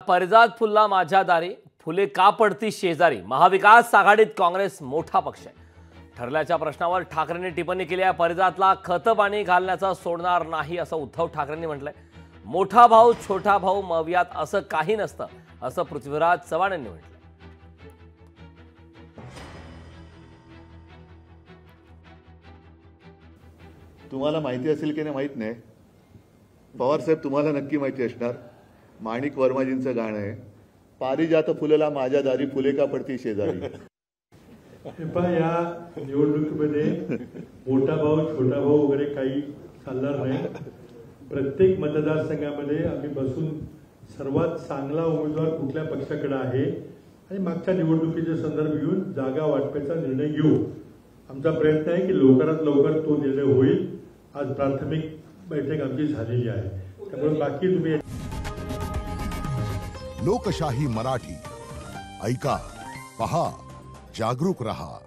परिजात फुलला माझ्या दारी, फुले का पडती शेजारी। महाविकास आघाडीत काँग्रेस मोठा पक्ष आहे। ठरल्याच्या प्रश्नावर ठाकरेंनी टिप्पणी केली आहे। परिजातला खत पाणी घालण्याचा सोडणार नाही असं उद्धव ठाकरेंनी म्हटलंय। मोठा भाऊ छोटा भाऊ मवियात असं काही नसतं असं पृथ्वीराज चव्हाण यांनी म्हटलं। तुम्हाला माहिती असेल की नाही माहित नाही, पवार साहेब तुम्हाला नक्की माहिती असणार, माणिक वर्माजींचं गाणं आहे, पारिजात फुलला माझ्या दारी, फुले का पडती शेजारी। या निवडणुकीमध्ये मोठा भाऊ छोटा भाऊ वगैरे काही चालणार नाही। प्रत्येक मतदारसंघामध्ये आम्ही बसून सर्वात चांगला उमेदवार कुठल्या पक्षाकडे आहे आणि मागच्या निवडणुकीचे संदर्भ घेऊन जागा वाटपाचा निर्णय घेऊ। आमचा प्रयत्न आहे की लवकरात लवकर तो निर्णय होईल। आज प्राथमिक बैठक आमची झालेली आहे, त्यामुळे बाकी तुम्ही लोकशाही मराठी ऐका, पहा, जागरूक रहा।